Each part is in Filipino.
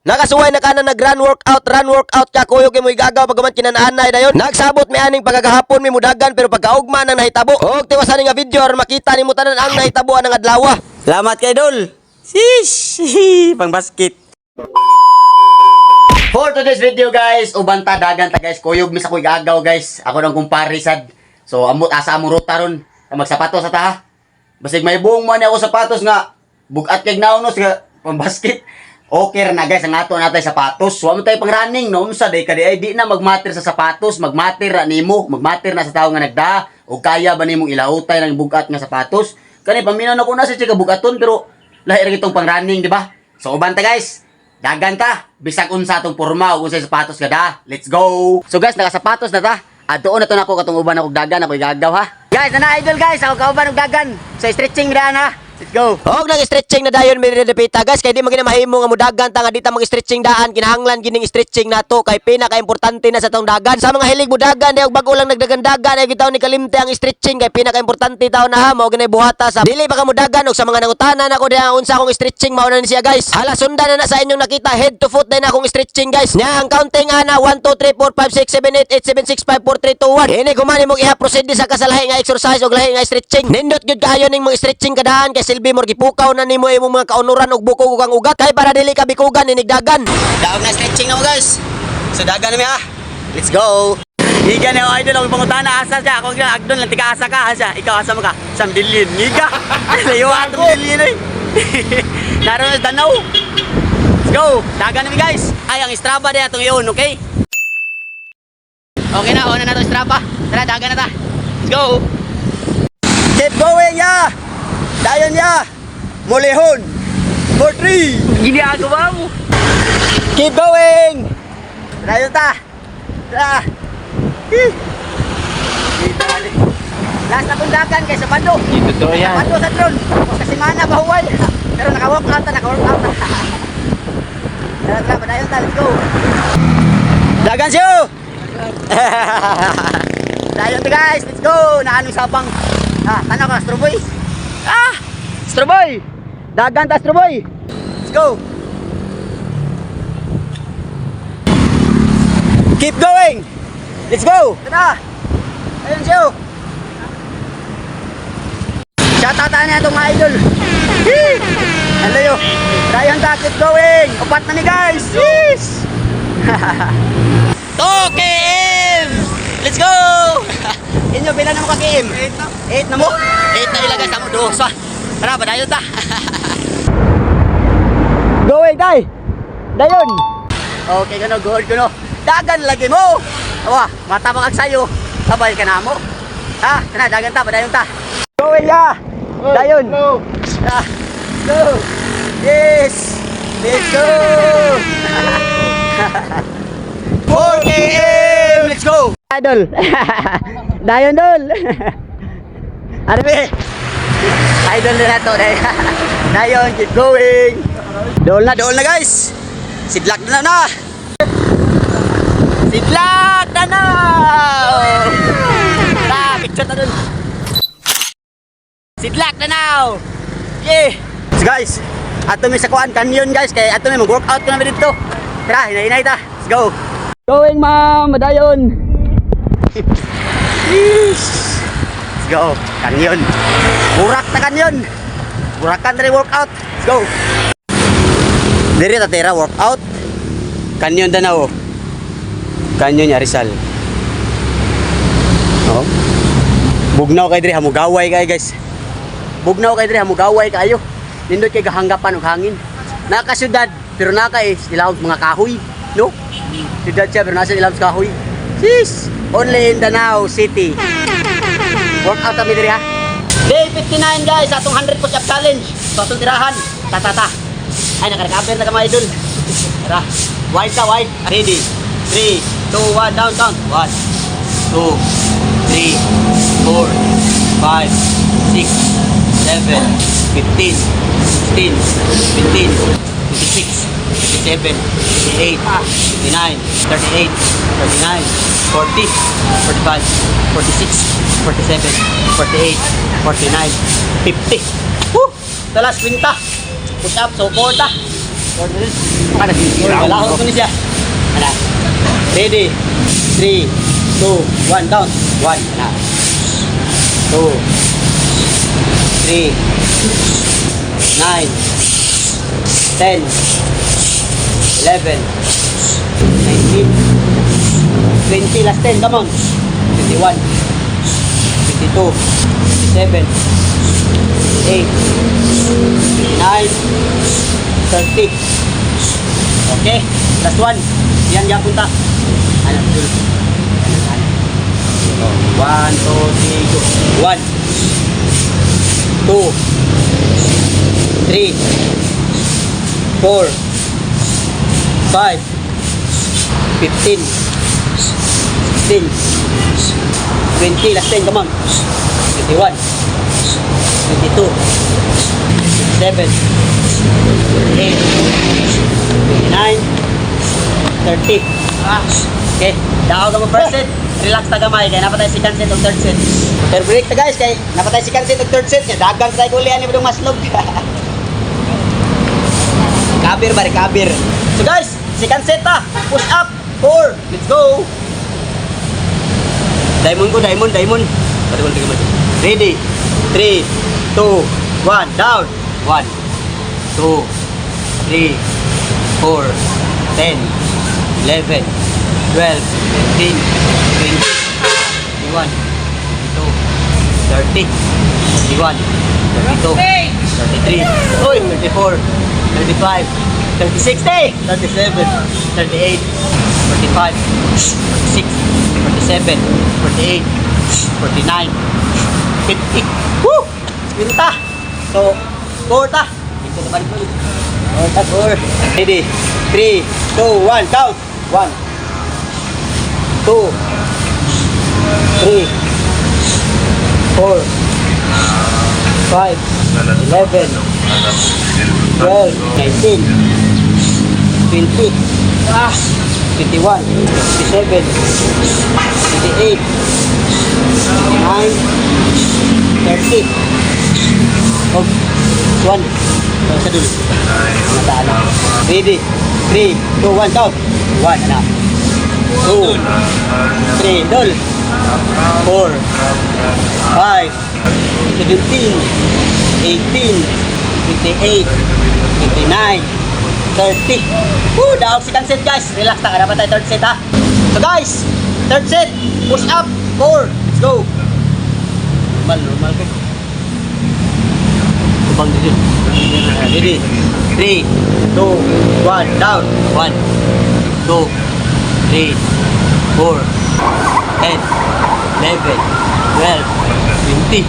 Nakasuway na ka na run workout ka kuyog mo igagaw pagaman kinananay dayon. Nagsabot mi aning pagagahapon mi mudagan pero pagkaugma nang nahitabo. Og tiwasan nga video or makita nimo tanan ang nahitabo ang adlaw. Salamat kay Dol. Shish! Pang basket. For today's video guys, ubanta dagan ta guys. Kuyog mi sa kuy gagaw guys. Ako nang kumparisad. So amot asa amo ruta ron. Magsapatos sa ta ha. Basig may buong man ako sapatos nga bugat kay naunos nga pang basket. Okay na guys, ang ato natay sapatos. Wa mo tay pang running no unsa day kadi ay di na magmatter sa sapatos, magmatter ra nimo, magmatter na sa tawo nga nagda o kaya ba nimong ilautay ng bugat nga sapatos. Kani paminaw na ko na sa chika bugaton pero lahi ra gitong pang running, di ba? So uban ta guys. Dagan ta bisag unsa tong porma ug unsay sapatos kada. Let's go. So guys, naka-sapatos na ta. Adto na to nako katong uban ako dagan ako igagaw ha. Guys, na idol guys, ako kauban og dagan. So stretching daan ha. Let's go. Og nag-stretching na dayon mi redepita guys kay di man mahimo nga mudagan ta nga di ta mag-stretching daan kinahanglan gining stretching nato kay pinaka-importante na sa tong dagan. Sa mga hilig mudagan di og bag-o lang nagdagan-dagan ay gitaw ni kalimte ang stretching kay pinaka-importante taw na ha mao ginay buhata sa dili pa ka mudagan og sa mga nangutanan ako di unsa akong stretching mao na ni siya guys. Hala sundan na sa inyong nakita head to foot na akong stretching guys. Nya ang counting ana 1 2 3 4 5 6 7 8 8 7 6 5 4 3 2 1. Ini kumani mo iha-proceed sa kasalahi nga exercise og lahi nga stretching. Nindot gyud kaayo ning mga stretching kadaan kay silbi mo gipukaw na nimo imong mga kaunuran og buko ug ang ugat kay para dili ka bikugan inigdagan. Daog na stretching na mo guys. So dagan na mi ha. Let's go. Ngiga na idol ang pangutana asa siya. Ako nga agdon lang tika asa ka asa. Ikaw asa mo ka? Samdilin. Ngiga. Layo ang samdilin eh. Naroon sa Danaw. Let's go. Dagan na mi guys. Ay ang Strava din atong iyon, okay? Okay na, una na to Strava. Tara, dagan na ta. Let's go. Keep going ya. Dayon ya. Mulihon. For 3. Ginagawa mo. Keep going. Dayon ta. Tara. Last na pundakan kay sa Bando. Ito to yan. Bando sa drone. Kasi mana bahuwal. Pero naka-walk out na. Tara, padayon ta. Let's go. Dagan siyo. Dayon ta guys. Let's go. Naanong sabang. Tanaw ka, Astroboy. Astroboy. Dagan ta, Astroboy. Let's go. Keep going. Let's go. Tara. Ayun siyo. Shoutout na itong mga idol. Halayo. Dayon ta, keep going. Upat na ni guys. Yes. 2 km. Let's go. Inyo pila na mo ka km? 8 na mo? 8 na ilagay sa mo dosa. Tara ba dayon ta? Going tay. Dayon. Okay kano good kuno. Dagan lagi mo. Awa, mata pang agsayo. Sabay ka na mo. Ha, kana dagan ta ba dayon ta? Going ya. Dayon. Go. Go. Yes. Let's go. 4 km. Let's go. Idol. Dayon dol. Ano ba? Idol na to dai. Dayon, keep going. Dol na guys. Sidlak na. Sidlak na. Ta, picture ta dun. Sidlak na now. Yeah. So guys, ato mi sa kuan canyon guys kay ato mi mag-workout ko na dito. Tara, hinay-hinay ta. Let's go. Going ma'am, dayon. Let's go. Canyon. Burak na canyon. Burakan na workout. Let's go. Diri ta tira workout. Canyon Danaw. Canyon nya Rizal. Oh. Bugnaw kay diri hamugaway kay guys. Bugnaw kay diri hamugaway kayo. Nindot kay gahanggapan og hangin. Naka syudad pero naka ilawom mga kahoy, no? Syudad siya pero nasa ilawom kahoy. Sis, only in Danao City. Workout kami diri ha. Day 59 guys, atong 100 push-up challenge. So atong tirahan, ta. Ay naka-recover na ka mga idol. Tara, wide ka, wide. Ready? 3, 2, 1, down, count. 1, 2, 3, 4, 5, 6, 7, 15, 16, 17, 26, 27, 28, 29, 38, 39, 40, 45, 46, 47, 48, 49, 50. Woo! Talas 20. Push up, so 40. Ano? Malahot ko ni siya. Ano? Ready? 3, 2, 1, count. 1, ano? 2, 3, 9, 10, 11, 19, 20, last 10, come on. 21, 22, 27, 28, 29, 30. Okay, last one. Yan yan punta. Ano, dul. 1, 2, 3, 2. 1, 2, 3, 4, 5, 15, 16, 20, last 10, come on. 21, 22, 27, 28, 29, 30. Okay, dao ka mo first set. Relax ta gamay kay napatay second set ug third set. Pero break ta guys kay napatay second set ug third set kay dagan sa kulian ni padung maslog. Kabir bari kabir. So guys, second set ta. Push up. 4. Let's go. Diamond ko, diamond. Ready? 3, 2, 1, down. 1, 2, 3, 4, 10, 11, 12, 15, 20, 21, 22, 30, 31, 32, 33, 34, 35, 36, 37, 38, 45, 46, 47, 48, 49, 50. Woo! Pinta! So, 4 ta. Ito na balik ko. 4. Ready? 3, 2, 1, count. 1, 2, 3, 4, 5, 11, 12, 19, 20, 21, 27, 28, 29, 30. Oh, 1. Sa dulo. Mataan na. Ready? 3, 2, 1, count. 1, anak. 2, 3, dol. 4, 5, 17, 18, 28, 29, 30. Woo! Daog second set guys. Relax na. Dapat tayo third set ha. So guys, third set. Push up. 4. Let's go. Normal ko. Kubang din. Ready? 3, 2, 1, down. 1, 2, 3, 4, 10, 11, 12, 20,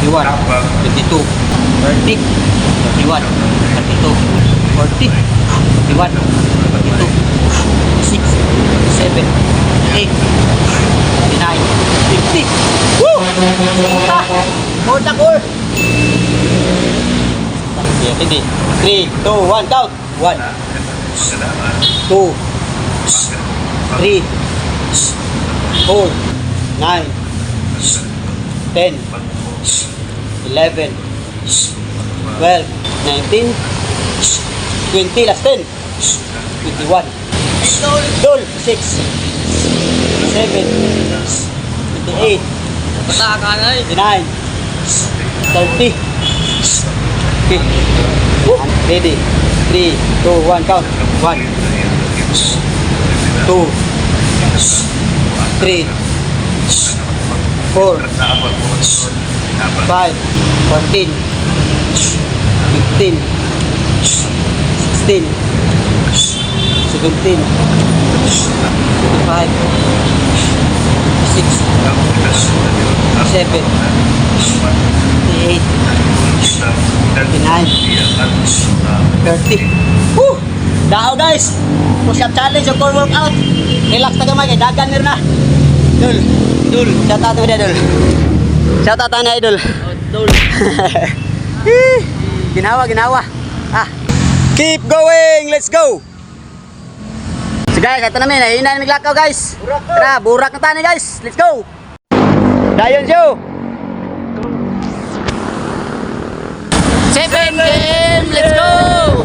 21, 22, 30, 31, 32, 40, 41, 42, 6, 7, 8, 9, 50. Woo! Punta! Punta ko! Ready? 3, 2, 1, count! 1, 2, 3, 4, 9, 10, 11, 12, 19, 20, last 10, 21, Dol, 6, 7, 28, 29, 30. Okay. Ready? 3, 2, 1, count. 1, 2, 3, 4, 5, 14, 15, 16, 17, 25, 26, 27, 28, 29, 30. Woo! Dao guys! Push up challenge o core workout. Relax na gamay kay dagan nir na. Dul. Shout out mo dia Dul. Shout out na idol. Dul. Ginawa. Keep going. Let's go. So guys, ito namin. Hihina namin lakaw guys. Tara, burak na tayo guys. Let's go. Dayon siyo. 7 game! Let's go!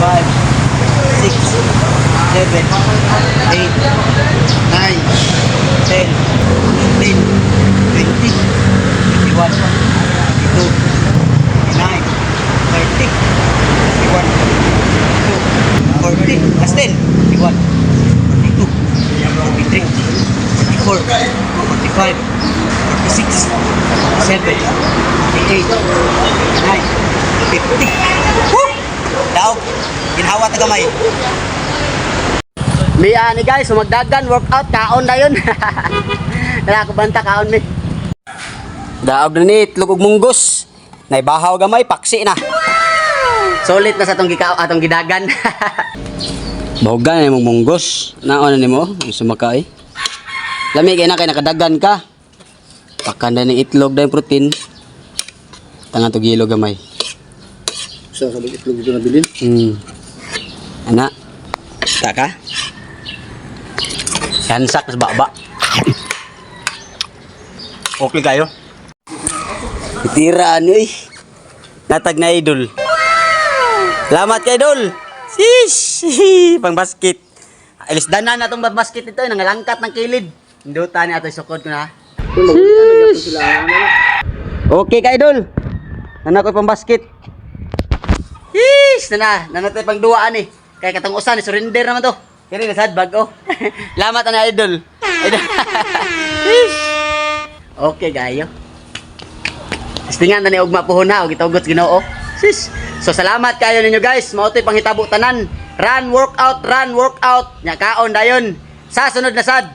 5, 6, 7, 8, 9, 10, 15, 20, 21, 22, 29, 30, 31, 42, 40, last 10, 41, 42, 43, 44, 45, 46, 47, 48, 49, 50. Woo! Daog, ginhawa ta gamay. May ani guys, magdagan workout kaon dayon. Dala ko banta kaon mi. Daog na ni itlog ug munggos. Naibahaw gamay paksi na. Solid na sa atong gidagan. Bahugan na mong munggos. Naon na nimo? Gusto makay. Lami kay na kay nakadagan ka. Pakan na ng itlog dahil protein. Tangan to gilo gamay. So, sa itlog dito nabilin? Anak. Taka. Kansak sa baba. Okay kayo? Tira ano eh. Natag na idol. Salamat kay idol. Sis! Pang basket. Alis danan na itong basket ito. Nangalangkat ng kilid. Hinduta niya ito. Isukod ko na. Sis! Okay kay idol. Nanak ko pang basket. Sis! Nanatay pang duwaan eh. Kaya katang usan, surrender naman to. Kaya nasad bag oh. Lamat na idol. Idol. Okay gayo. Istingan na ni ugma puhon na og gitugot Ginoo. Sis. So salamat kayo ninyo guys. Mao toy panghitabo tanan. Run workout. Nya kaon dayon. Sa sunod na sad.